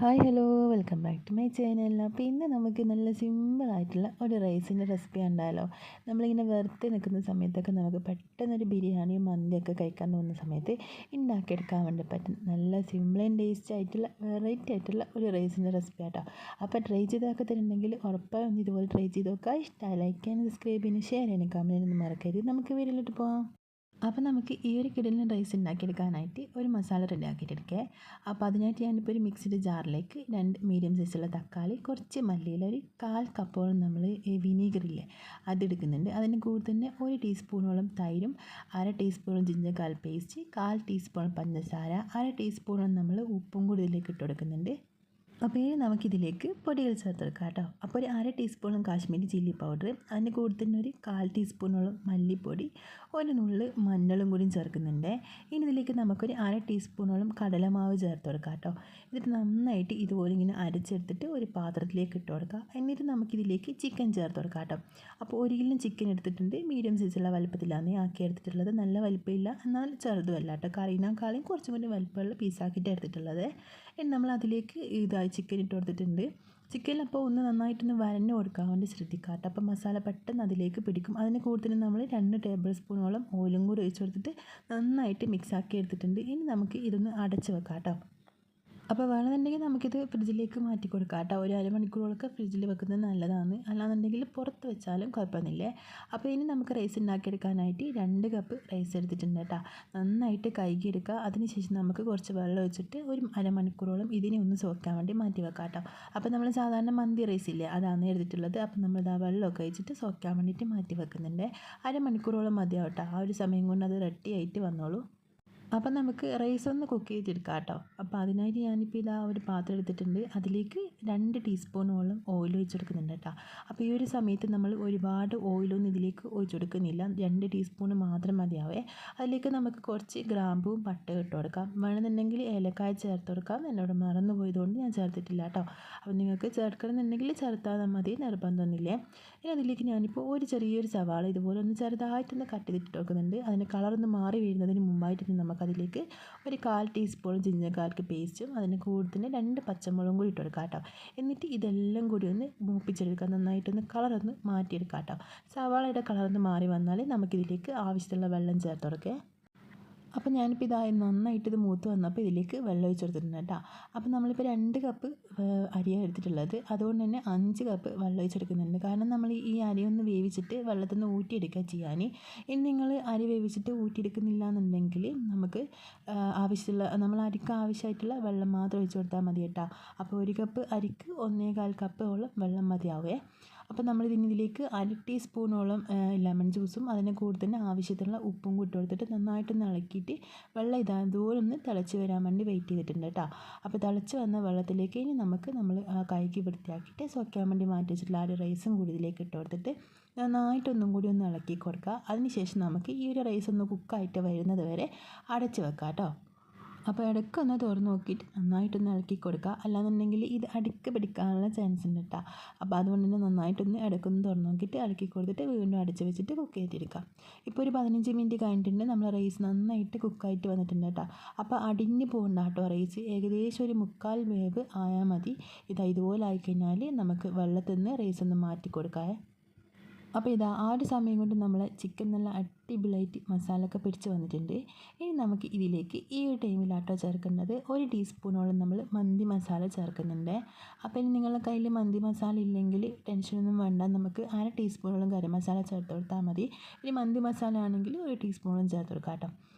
Hi hello welcome back to my channel. അപ്പോൾ ഇന്ന് നമുക്ക് നല്ല സിമ്പിളായിട്ടുള്ള ഒരു റൈസിൻ്റെ റെസിപ്പി ഉണ്ടായാലോ. നമ്മളിങ്ങനെ വെറുതെ നിൽക്കുന്ന സമയത്തൊക്കെ നമുക്ക് പെട്ടെന്നൊരു ബിരിയാണിയും മന്തിയൊക്കെ കഴിക്കാൻ തോന്നുന്ന സമയത്ത് ഉണ്ടാക്കിയെടുക്കാൻ വേണ്ടി പറ്റും നല്ല സിമ്പിൾ ആൻഡ് ടേസ്റ്റി ആയിട്ടുള്ള വെറൈറ്റി ആയിട്ടുള്ള ഒരു റൈസിൻ്റെ റെസിപ്പി ആട്ടോ. അപ്പോൾ ട്രൈ ചെയ്തൊക്കെ തരുന്നുണ്ടെങ്കിൽ ഉറപ്പായും ഒന്ന് ഇതുപോലെ ട്രൈ ചെയ്ത് നോക്കുക. ഇഷ്ടമായി ലൈക്ക് ചെയ്യാനും സബ്സ്ക്രൈബ് ചെയ്യാനും ഷെയർ ചെയ്യാനും കമൻറ്റ് ചെയ്യാനൊന്നും മറക്കരുത്. നമുക്ക് വീട്ടിലോട്ട് പോകാം. അപ്പോൾ നമുക്ക് ഈ ഒരു കിടലിന് റൈസ് ഉണ്ടാക്കിയെടുക്കാനായിട്ട് ഒരു മസാല റെഡി ആക്കിയിട്ടെടുക്കുക. അപ്പോൾ അതിനായിട്ട് ഞാനിപ്പോൾ ഒരു മിക്സിഡ് ജാറിലേക്ക് 2 മീഡിയം സൈസുള്ള തക്കാളി, കുറച്ച് മല്ലിയില, ഒരു 1/4 കപ്പോളം നമ്മൾ വിനീഗറില്ലേ അതെടുക്കുന്നുണ്ട്. അതിന് കൂടെ തന്നെ 1 ടീസ്പൂണോളം തൈരും, 1/2 teaspoon ginger garlic paste, 1/4 teaspoon പഞ്ചസാര, 1/2 ടീസ്പൂൺ നമ്മൾ ഉപ്പും കൂടി ഇതിലേക്ക് ഇട്ട് കൊടുക്കുന്നുണ്ട്. അപ്പോൾ ഇനി നമുക്കിതിലേക്ക് പൊടികൾ ചേർത്ത് കൊടുക്കാം കേട്ടോ. അപ്പോൾ ഒരു 1/2 ടീസ്പൂണും കാശ്മീരി ചില്ലി പൗഡർ, അതിന് കൂടെ തന്നെ ഒരു 1/4 ടീസ്പൂണോളം മല്ലിപ്പൊടി, ഒരു നുള്ള് മഞ്ഞളും കൂടി ചേർക്കുന്നുണ്ട്. ഇനി ഇതിലേക്ക് നമുക്കൊരു 1/2 ടീസ്പൂണോളം കടലമാവ് ചേർത്ത് കൊടുക്കാം കേട്ടോ. എന്നിട്ട് നന്നായിട്ട് ഇതുപോലെ ഇങ്ങനെ അരച്ചെടുത്തിട്ട് ഒരു പാത്രത്തിലേക്ക് ഇട്ട് കൊടുക്കുക. എന്നിട്ട് നമുക്കിതിലേക്ക് ചിക്കൻ ചേർത്ത് കൊടുക്കാം കേട്ടോ. അപ്പോൾ 1 കിലോ ചിക്കൻ എടുത്തിട്ടുണ്ട്. മീഡിയം സൈസുള്ള വലുപ്പത്തിലാണ് ആക്കി എടുത്തിട്ടുള്ളത്. നല്ല വലുപ്പമില്ല എന്നാൽ ചെറുതുമല്ല കേട്ടോ. കറീനേക്കാളും കുറച്ചും കൂടി വലുപ്പമുള്ള പീസാക്കിയിട്ട് എടുത്തിട്ടുള്ളത്. ഇനി നമ്മൾ അതിലേക്ക് ചിക്കൻ ഇട്ട് കൊടുത്തിട്ടുണ്ട്. ചിക്കനിൽ അപ്പോൾ ഒന്ന് നന്നായിട്ടൊന്ന് വരഞ്ഞ് കൊടുക്കാൻ വേണ്ടി ശ്രദ്ധിക്കുക കേട്ടോ. അപ്പോൾ മസാല പെട്ടെന്ന് അതിലേക്ക് പിടിക്കും. അതിന് കൂടുതൽ നമ്മൾ 2 ടേബിൾ സ്പൂണോളം ഓയിലും കൂടി ഒഴിച്ച് കൊടുത്തിട്ട് നന്നായിട്ട് മിക്സാക്കി എടുത്തിട്ടുണ്ട്. ഇനി നമുക്ക് ഇതൊന്ന് അടച്ച് വെക്കാം കേട്ടോ. അപ്പോൾ വേണമെന്നുണ്ടെങ്കിൽ നമുക്കിത് ഫ്രിഡ്ജിലേക്ക് മാറ്റി കൊടുക്കാം കേട്ടോ. ഒരു അരമണിക്കൂറോളൊക്കെ ഫ്രിഡ്ജിൽ വെക്കുന്നത് നല്ലതാണ്. അല്ലാന്നുണ്ടെങ്കിൽ പുറത്ത് വെച്ചാലും കുഴപ്പമൊന്നുമില്ല. അപ്പോൾ ഇനി നമുക്ക് റൈസ് ഉണ്ടാക്കിയെടുക്കാനായിട്ട് 2 കപ്പ് റൈസ് എടുത്തിട്ടുണ്ട് കേട്ടോ. നന്നായിട്ട് കഴുകിയെടുക്കുക. അതിനുശേഷം നമുക്ക് കുറച്ച് വെള്ളം ഒഴിച്ചിട്ട് ഒരു അരമണിക്കൂറോളം ഇതിനെ ഒന്ന് സോക്കാൻ വേണ്ടി മാറ്റി വെക്കാം കേട്ടോ. അപ്പോൾ നമ്മൾ സാധാരണ മന്തി റൈസ് ഇല്ലേ അതാണ് എടുത്തിട്ടുള്ളത്. അപ്പോൾ നമ്മളിത് ആ വെള്ളമൊക്കെ ഒഴിച്ചിട്ട് സോക്കാൻ വേണ്ടിയിട്ട് മാറ്റി വെക്കുന്നുണ്ട്. അരമണിക്കൂറോളം മതിയാവും കേട്ടോ. ആ ഒരു സമയം കൊണ്ട് അത് റെഡി ആയിട്ട് വന്നോളൂ. അപ്പം നമുക്ക് റൈസ് ഒന്ന് കുക്ക് ചെയ്തെടുക്കാം കേട്ടോ. അപ്പോൾ അതിനായിട്ട് ഞാനിപ്പോൾ ഇതാ ഒരു പാത്രം എടുത്തിട്ടുണ്ട്. അതിലേക്ക് 2 ടീസ്പൂണോളം ഓയിൽ ഒഴിച്ച് കൊടുക്കുന്നുണ്ട് കേട്ടോ. അപ്പോൾ ഈ ഒരു സമയത്ത് നമ്മൾ ഒരുപാട് ഓയിലൊന്നും ഇതിലേക്ക് ഒഴിച്ച് കൊടുക്കുന്നില്ല. 2 ടീസ്പൂൺ മാത്രം മതിയാവേ. അതിലേക്ക് നമുക്ക് കുറച്ച് ഗ്രാമ്പൂവും പട്ടയും ഇട്ട് കൊടുക്കാം. വേണമെന്നുണ്ടെങ്കിൽ ഏലക്കായ ചേർത്ത് കൊടുക്കാം. എന്നോട് മറന്നു പോയതുകൊണ്ട് ഞാൻ ചേർത്തിട്ടില്ല കേട്ടോ. അപ്പോൾ നിങ്ങൾക്ക് ചേർക്കണമെന്നുണ്ടെങ്കിൽ ചേർത്താൽ മതി, നിർബന്ധമൊന്നുമില്ലേ. ഇനി അതിലേക്ക് ഞാനിപ്പോൾ ഒരു ചെറിയൊരു സവാള ഇതുപോലെ ഒന്ന് ചെറുതായിട്ടൊന്ന് കട്ട് ചെയ്തിട്ട് കൊടുക്കുന്നുണ്ട്. അതിൻ്റെ കളറൊന്ന് മാറി വരുന്നതിന് മുമ്പായിട്ട് നമുക്കതിലേക്ക് ഒരു 1/4 ടീസ്പൂൺ ജിഞ്ചർ ഗാർലിക് പേസ്റ്റും അതിന് കൂടെ തന്നെ 2 പച്ചമുളകും കൂടി ഇട്ട് കൊടുക്കാം കേട്ടോ. എന്നിട്ട് ഇതെല്ലാം കൂടി ഒന്ന് മൂപ്പിച്ചെടുക്കുക. നന്നായിട്ടൊന്ന് കളറൊന്ന് മാറ്റിയെടുക്കാം കേട്ടോ. സവാളയുടെ കളറൊന്ന് മാറി വന്നാൽ നമുക്കിതിലേക്ക് ആവശ്യത്തിലുള്ള വെള്ളം ചേർത്ത് കൊടുക്കുക. അപ്പോൾ ഞാനിപ്പോൾ ഇതായി നന്നായിട്ട് ഇത് മൂത്ത് വന്നപ്പോൾ ഇതിലേക്ക് വെള്ളം ഒഴിച്ച് കൊടുത്തിട്ടുണ്ട് കേട്ടോ. അപ്പോൾ നമ്മളിപ്പോൾ 2 കപ്പ് അരിയാണ് എടുത്തിട്ടുള്ളത്. അതുകൊണ്ട് തന്നെ 5 കപ്പ് വെള്ളം ഒഴിച്ചെടുക്കുന്നുണ്ട്. കാരണം നമ്മൾ ഈ അരി ഒന്ന് വേവിച്ചിട്ട് വെള്ളത്തിൽ നിന്ന് ഊറ്റിയെടുക്കുക ചെയ്യാൻ. ഇനി നിങ്ങൾ അരി വേവിച്ചിട്ട് ഊറ്റിയെടുക്കുന്നില്ല എന്നുണ്ടെങ്കിൽ നമുക്ക് ആവശ്യമുള്ള നമ്മൾ അരിക്ക് ആവശ്യമായിട്ടുള്ള വെള്ളം മാത്രം ഒഴിച്ച് കൊടുത്താൽ മതി കേട്ടോ. അപ്പോൾ 1 കപ്പ് അരിക്ക് 1/4 കപ്പോളം വെള്ളം മതിയാവേ. അപ്പോൾ നമ്മൾ ഇതിലേക്ക് 1/2 ടീസ്പൂണോളം ലെമൺ ജ്യൂസും അതിന് കൂടെ തന്നെ ആവശ്യത്തിനുള്ള ഉപ്പും കൂട്ടി കൊടുത്തിട്ട് നന്നായിട്ടൊന്ന് ഇളക്കിയിട്ട് വെള്ളം ഇതുപോലെ ഒന്ന് തിളച്ച് വരാൻ വേണ്ടി വെയിറ്റ് ചെയ്തിട്ടുണ്ട് കേട്ടോ. അപ്പോൾ തിളച്ച് വന്ന വെള്ളത്തിലേക്ക് ഇനി നമ്മൾ കഴുകി വൃത്തിയാക്കിയിട്ട് സോക്കാൻ വേണ്ടി മാറ്റി വെച്ചിട്ടുള്ള ആ ഒരു റൈസും കൂടി ഇതിലേക്ക് ഇട്ട് കൊടുത്തിട്ട് നന്നായിട്ടൊന്നും കൂടി ഒന്ന് ഇളക്കി കൊടുക്കുക. അതിനുശേഷം നമുക്ക് ഈ ഒരു റൈസ് ഒന്ന് കുക്കായിട്ട് വരുന്നത് വരെ അടച്ച് വെക്കാം കേട്ടോ. അപ്പോൾ ഇടയ്ക്കൊന്ന് തുറന്ന് നോക്കിയിട്ട് നന്നായിട്ടൊന്ന് ഇളക്കി കൊടുക്കുക. അല്ലാന്നുണ്ടെങ്കിൽ ഇത് അടിക്ക് പിടിക്കാനുള്ള ചാൻസ് ഉണ്ട് കേട്ടോ. അപ്പോൾ അതുകൊണ്ട് തന്നെ നന്നായിട്ടൊന്ന് ഇടയ്ക്കൊന്ന് തുറന്ന് നോക്കിയിട്ട് ഇളക്കി കൊടുത്തിട്ട് വീണ്ടും അടച്ച് വെച്ചിട്ട് കുക്ക് ചെയ്തെടുക്കാം. ഇപ്പോൾ ഒരു 15 മിനിറ്റ് കഴിഞ്ഞിട്ടുണ്ട്. നമ്മൾ റൈസ് നന്നായിട്ട് കുക്കായിട്ട് വന്നിട്ടുണ്ട് കേട്ടോ. അപ്പോൾ അടിഞ്ഞ് പോകണ്ട കേട്ടോ റൈസ്. ഏകദേശം ഒരു 1/4 വേവ് ആയാൽ മതി. ഇതുപോലെ ആയിക്കഴിഞ്ഞാൽ നമുക്ക് വെള്ളത്തിൽ നിന്ന് റൈസ് ഒന്ന് മാറ്റി കൊടുക്കാം. അപ്പോൾ ആ ഒരു സമയം കൊണ്ട് നമ്മൾ ചിക്കൻ നല്ല അടിപൊളിയായിട്ട് മസാലയൊക്കെ പിടിച്ച് വന്നിട്ടുണ്ട്. ഇനി നമുക്ക് ഇതിലേക്ക് ഈ ഒരു ടൈമിലാട്ടോ ചേർക്കേണ്ടത് 1 ടീസ്പൂണോളം നമ്മൾ മന്തി മസാല ചേർക്കുന്നുണ്ട്. അപ്പോൾ ഇനി നിങ്ങളുടെ കയ്യിൽ മന്തി മസാല ഇല്ലെങ്കിൽ ടെൻഷനൊന്നും വേണ്ട. നമുക്ക് 1/2 ടീസ്പൂണോളം ഗരം മസാല ചേർത്ത് കൊടുത്താൽ മതി. ഇനി മന്തി മസാല ആണെങ്കിൽ 1 ടീസ്പൂണോളം ചേർത്ത് കൊടുക്കാം കേട്ടോ.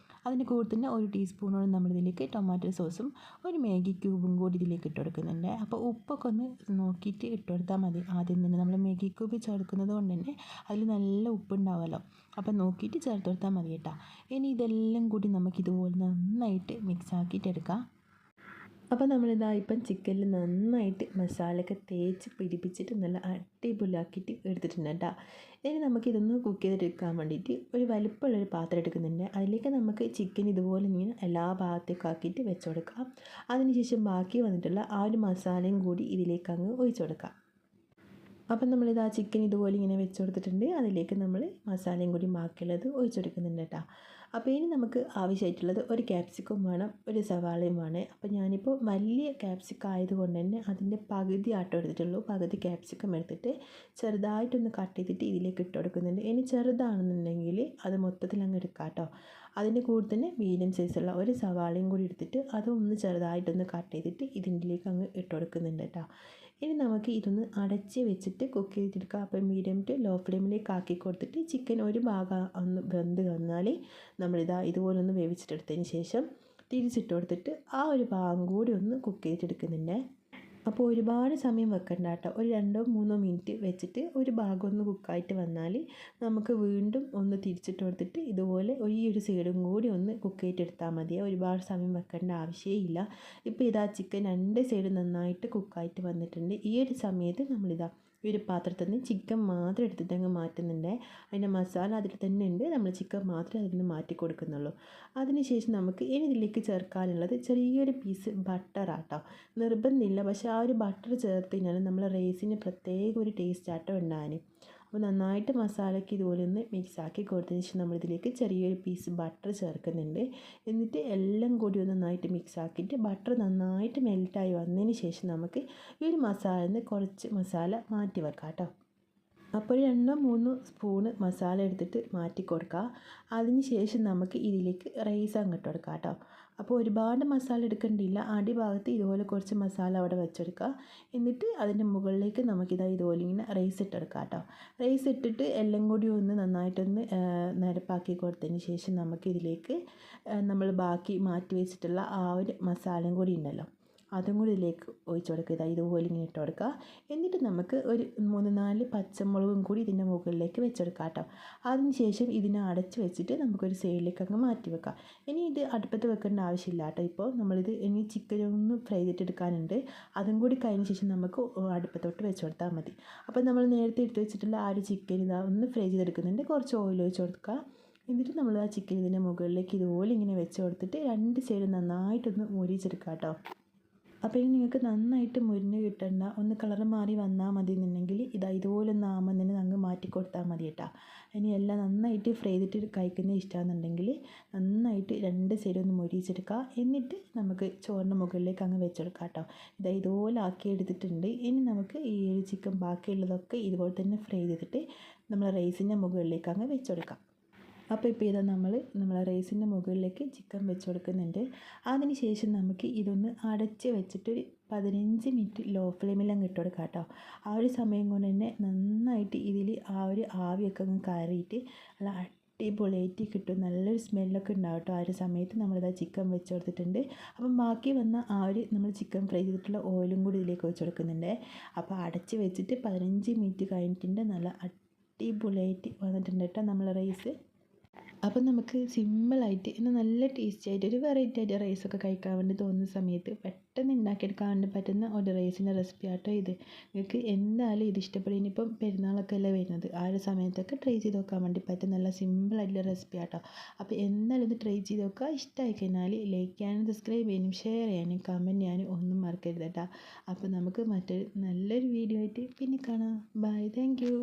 അതിന് കൂടെ തന്നെ 1 ടീസ്പൂണോളം നമ്മളിതിലേക്ക് ടൊമാറ്റോ സോസും ഒരു മാഗി ക്യൂബും കൂടി ഇതിലേക്ക് ഇട്ട് കൊടുക്കുന്നുണ്ട്. അപ്പോൾ ഉപ്പൊക്കെ ഒന്ന് നോക്കിയിട്ട് ഇട്ട് കൊടുത്താൽ മതി. ആദ്യം തന്നെ നമ്മൾ മാഗി ക്യൂബ് ചേർക്കുന്നത് കൊണ്ട് തന്നെ അതിൽ നല്ല ഉപ്പുണ്ടാവുമല്ലോ. അപ്പോൾ നോക്കിയിട്ട് ചേർത്ത് കൊടുത്താൽ മതി കേട്ടോ. ഇനി ഇതെല്ലാം കൂടി നമുക്കിതുപോലെ നന്നായിട്ട് മിക്സ് ആക്കിയിട്ട് എടുക്കാം. അപ്പോൾ ഇപ്പം ചിക്കനിൽ നന്നായിട്ട് മസാലയൊക്കെ തേച്ച് പിടിപ്പിച്ചിട്ട് നല്ല അടിപൊളിയാക്കിയിട്ട് എടുത്തിട്ടുണ്ട് കേട്ടോ. ഇനി നമുക്കിതൊന്ന് കുക്ക് ചെയ്തെടുക്കാൻ വേണ്ടിയിട്ട് ഒരു വലിപ്പമുള്ളൊരു പാത്രം എടുക്കുന്നുണ്ട്. അതിലേക്ക് നമുക്ക് ചിക്കൻ ഇതുപോലെ ഇങ്ങനെ എല്ലാ ഭാഗത്തേക്കും ആക്കിയിട്ട് വെച്ച് കൊടുക്കാം. അതിനുശേഷം ബാക്കി വന്നിട്ടുള്ള ആ ഒരു മസാലയും കൂടി ഇതിലേക്ക് അങ്ങ് ഒഴിച്ച് കൊടുക്കാം. അപ്പം ആ ചിക്കൻ ഇതുപോലെ ഇങ്ങനെ വെച്ച് കൊടുത്തിട്ടുണ്ട്. അതിലേക്ക് നമ്മൾ മസാലയും കൂടി ബാക്കിയുള്ളത് ഒഴിച്ചെടുക്കുന്നുണ്ട് കേട്ടോ. അപ്പോൾ ഇനി നമുക്ക് ആവശ്യമായിട്ടുള്ളത് ഒരു ക്യാപ്സിക്കം വേണം, ഒരു സവാളയും വേണം. അപ്പോൾ ഞാനിപ്പോൾ വലിയ ക്യാപ്സിക്കം ആയതുകൊണ്ട് തന്നെ അതിൻ്റെ പകുതി ആട്ടം എടുത്തിട്ടുള്ളൂ. പകുതി ക്യാപ്സിക്കം എടുത്തിട്ട് ചെറുതായിട്ടൊന്ന് കട്ട് ചെയ്തിട്ട് ഇതിലേക്ക് ഇട്ട് കൊടുക്കുന്നുണ്ട്. ഇനി ചെറുതാണെന്നുണ്ടെങ്കിൽ അത് മൊത്തത്തിൽ അങ്ങ് എടുക്കാം കേട്ടോ. അതിൻ്റെ കൂടെ തന്നെ മീഡിയം സൈസുള്ള ഒരു സവാളയും കൂടി എടുത്തിട്ട് അതൊന്ന് ചെറുതായിട്ടൊന്ന് കട്ട് ചെയ്തിട്ട് ഇതിലേക്ക് അങ്ങ് ഇട്ട് കൊടുക്കുന്നുണ്ട് കേട്ടോ. ഇനി നമുക്ക് ഇതൊന്ന് അടച്ച് വെച്ചിട്ട് കുക്ക് ചെയ്തെടുക്കാം. അപ്പോൾ മീഡിയം ടു ലോ ഫ്ലെയിമിലേക്ക് ആക്കി കൊടുത്തിട്ട് ചിക്കൻ ഒരു ഭാഗം ഒന്ന് വെന്ത് വന്നാൽ ഇതുപോലൊന്ന് വേവിച്ചിട്ടെടുത്തതിന് ശേഷം തിരിച്ചിട്ട് കൊടുത്തിട്ട് ആ ഒരു ഭാഗം കൂടി ഒന്ന് കുക്ക് ചെയ്തെടുക്കുന്നുണ്ട്. അപ്പോൾ ഒരുപാട് സമയം വെക്കണ്ട കേട്ടോ. ഒരു 2-3 മിനിറ്റ് വെച്ചിട്ട് ഒരു ഭാഗം ഒന്ന് കുക്കായിട്ട് വന്നാൽ നമുക്ക് വീണ്ടും ഒന്ന് തിരിച്ചിട്ട് കൊടുത്തിട്ട് ഇതുപോലെ ഈ ഒരു സൈഡും കൂടി ഒന്ന് കുക്ക് ചെയ്തെടുത്താൽ മതി. ഒരുപാട് സമയം വെക്കേണ്ട ആവശ്യമില്ല. ഇപ്പോൾ ചിക്കൻ 2 സൈഡും നന്നായിട്ട് കുക്കായിട്ട് വന്നിട്ടുണ്ട്. ഈ ഒരു സമയത്ത് ഈ ഒരു പാത്രത്തിൽ നിന്ന് ചിക്കൻ മാത്രം എടുത്തിട്ട് അങ്ങ് മാറ്റുന്നുണ്ട്. അതിൻ്റെ മസാല അതിൽ തന്നെ ഉണ്ട്, നമ്മൾ ചിക്കൻ മാത്രമേ അതിൽ നിന്ന് മാറ്റി കൊടുക്കുന്നുള്ളൂ. അതിനുശേഷം നമുക്ക് ഇനി ഇതിലേക്ക് ചേർക്കാനുള്ളത് ചെറിയൊരു പീസ് ബട്ടറാട്ടോ. നിർബന്ധമില്ല, പക്ഷേ ആ ഒരു ബട്ടർ ചേർത്ത് കഴിഞ്ഞാൽ നമ്മൾ റൈസിന് പ്രത്യേക ഒരു ടേസ്റ്റ് ആട്ടോ ഉണ്ടാകാൻ. അപ്പോൾ നന്നായിട്ട് മസാലയ്ക്ക് ഇതുപോലെ ഒന്ന് മിക്സാക്കി കൊടുത്തതിന് ശേഷം നമ്മളിതിലേക്ക് ചെറിയൊരു പീസ് ബട്ടർ ചേർക്കുന്നുണ്ട്. എന്നിട്ട് എല്ലാം കൂടി ഒന്ന് നന്നായിട്ട് മിക്സാക്കിയിട്ട് ബട്ടർ നന്നായിട്ട് മെൽറ്റായി വന്നതിന് ശേഷം നമുക്ക് ഈ ഒരു മസാലയിൽ നിന്ന് കുറച്ച് മസാല മാറ്റി വെക്കാം കേട്ടോ. അപ്പോൾ 2-3 സ്പൂണ് മസാല എടുത്തിട്ട് മാറ്റി കൊടുക്കുക. അതിന് ശേഷം നമുക്ക് ഇതിലേക്ക് റൈസ് അങ്ങോട്ട് കൊടുക്കാം കേട്ടോ. അപ്പോൾ ഒരുപാട് മസാല എടുക്കേണ്ടിയില്ല. അടിഭാഗത്ത് ഇതുപോലെ കുറച്ച് മസാല അവിടെ വെച്ചെടുക്കുക. എന്നിട്ട് അതിൻ്റെ മുകളിലേക്ക് ഇതുപോലെ ഇങ്ങനെ റൈസ് ഇട്ടെടുക്കാം കേട്ടോ. റൈസ് ഇട്ടിട്ട് എല്ലാം കൂടി ഒന്ന് നന്നായിട്ടൊന്ന് നിരപ്പാക്കി കൊടുത്തതിന് ശേഷം നമുക്കിതിലേക്ക് നമ്മൾ ബാക്കി മാറ്റി വെച്ചിട്ടുള്ള ആ ഒരു മസാലയും കൂടി ഉണ്ടല്ലോ, അതും കൂടി ഇതിലേക്ക് ഒഴിച്ച് കൊടുക്കുക. ഇതുപോലെ ഇങ്ങനെ ഇട്ട് കൊടുക്കുക. എന്നിട്ട് നമുക്ക് ഒരു 3-4 പച്ചമുളകും കൂടി ഇതിൻ്റെ മുകളിലേക്ക് വെച്ചെടുക്കാം കേട്ടോ. അതിന് ശേഷം ഇതിനെ അടച്ച് വെച്ചിട്ട് നമുക്കൊരു സൈഡിലേക്ക് അങ്ങ് മാറ്റി വെക്കാം. ഇനി ഇത് അടുപ്പത്ത് വെക്കേണ്ട ആവശ്യമില്ല കേട്ടോ. ഇപ്പോൾ ഇനി ചിക്കൻ ഒന്ന് ഫ്രൈ ചെയ്തിട്ടെടുക്കാനുണ്ട്. അതും കൂടി കഴിഞ്ഞ ശേഷം നമുക്ക് അടുപ്പത്തോട്ട് വെച്ച് കൊടുത്താൽ മതി. അപ്പോൾ നമ്മൾ നേരത്തെ എടുത്ത് വെച്ചിട്ടുള്ള ആ ഒരു ചിക്കൻ ഒന്ന് ഫ്രൈ ചെയ്തെടുക്കുന്നുണ്ട്. കുറച്ച് ഓയിൽ ഒഴിച്ച് കൊടുക്കുക. എന്നിട്ട് നമ്മൾ ആ ചിക്കൻ ഇതിൻ്റെ മുകളിലേക്ക് ഇതുപോലെ ഇങ്ങനെ വെച്ച് കൊടുത്തിട്ട് 2 സൈഡും നന്നായിട്ടൊന്ന് മുരിച്ചെടുക്കാം കേട്ടോ. അപ്പോൾ ഇനി നിങ്ങൾക്ക് നന്നായിട്ട് മുരിഞ്ഞ് കിട്ടണ്ട, ഒന്ന് കളർ മാറി വന്നാൽ മതി എന്നുണ്ടെങ്കിൽ ഇതുപോലെ ഒന്ന് ആകുമ്പോൾ തന്നെ അങ്ങ് മാറ്റി കൊടുത്താൽ മതി കേട്ടോ. ഇനി എല്ലാം നന്നായിട്ട് ഫ്രൈ ചെയ്തിട്ട് കഴിക്കുന്നത് ഇഷ്ടമാണെന്നുണ്ടെങ്കിൽ നന്നായിട്ട് 2 സൈഡും ഒന്ന് മുരിച്ചെടുക്കുക. എന്നിട്ട് നമുക്ക് ചോറിൻ്റെ മുകളിലേക്ക് അങ്ങ് വെച്ചെടുക്കാം കേട്ടോ. ഇതുപോലെ ആക്കി എടുത്തിട്ടുണ്ട്. ഇനി നമുക്ക് ഈ ഒരു ചിക്കൻ ബാക്കിയുള്ളതൊക്കെ ഇതുപോലെ തന്നെ ഫ്രൈ ചെയ്തിട്ട് നമ്മൾ റൈസിൻ്റെ മുകളിലേക്ക് അങ്ങ് വെച്ചെടുക്കാം. അപ്പോൾ ഇപ്പോൾ നമ്മളെ റൈസിൻ്റെ മുകളിലേക്ക് ചിക്കൻ വെച്ച് കൊടുക്കുന്നുണ്ട്. അതിന് ശേഷം നമുക്ക് ഇതൊന്ന് അടച്ച് വെച്ചിട്ട് ഒരു 15 മിനിറ്റ് ലോ ഫ്ലെയിമിലങ്ങ് ഇട്ട് കൊടുക്കാം കേട്ടോ. ആ ഒരു സമയം കൊണ്ട് തന്നെ നന്നായിട്ട് ഇതിൽ ആ ഒരു ആവിയൊക്കെ അങ്ങ് കയറിയിട്ട് നല്ല അടിപൊളിയായിട്ട് കിട്ടും. നല്ലൊരു സ്മെല്ലൊക്കെ ഉണ്ടാവും കേട്ടോ. ആ ഒരു സമയത്ത് ചിക്കൻ വെച്ച് കൊടുത്തിട്ടുണ്ട്. അപ്പം ബാക്കി വന്ന നമ്മൾ ചിക്കൻ ഫ്രൈ ചെയ്തിട്ടുള്ള ഓയിലും കൂടി ഇതിലേക്ക് വെച്ച് കൊടുക്കുന്നുണ്ട്. അപ്പോൾ അടച്ച് വെച്ചിട്ട് 15 മിനിറ്റ് കഴിഞ്ഞിട്ടുണ്ട്. നല്ല അടിപൊളിയായിട്ട് വന്നിട്ടുണ്ട് കേട്ടോ നമ്മളെ റൈസ്. അപ്പം നമുക്ക് സിമ്പിളായിട്ട് എന്നാൽ നല്ല ടേസ്റ്റി ആയിട്ട് ഒരു വെറൈറ്റി ആയിട്ട് റൈസൊക്കെ കഴിക്കാൻ വേണ്ടി തോന്നുന്ന സമയത്ത് പെട്ടെന്ന് ഉണ്ടാക്കിയെടുക്കാൻ വേണ്ടി പറ്റുന്ന ഒരു റൈസിൻ്റെ റെസിപ്പി ആട്ടോ ഇത്. നിങ്ങൾക്ക് എന്തായാലും ഇത് ഇഷ്ടപ്പെടും. ഇനിയിപ്പം പെരുന്നാളൊക്കെ അല്ലേ വരുന്നത്, ആ ഒരു സമയത്തൊക്കെ ട്രൈ ചെയ്ത് നോക്കാൻ വേണ്ടി പറ്റും നല്ല സിമ്പിളായിട്ടുള്ള റെസിപ്പി ആട്ടോ. അപ്പോൾ എന്തായാലും ഇത് ട്രൈ ചെയ്ത് നോക്കുക. ഇഷ്ടമായി കഴിഞ്ഞാൽ ലൈക്ക് ചെയ്യാനും സബ്സ്ക്രൈബ് ചെയ്യാനും ഷെയർ ചെയ്യാനും കമൻറ്റ് ചെയ്യാനും ഒന്നും മറക്കരുത് കേട്ടോ. അപ്പോൾ നമുക്ക് മറ്റൊരു നല്ലൊരു വീഡിയോ ആയിട്ട് പിന്നെ കാണാം. Bye, thank U.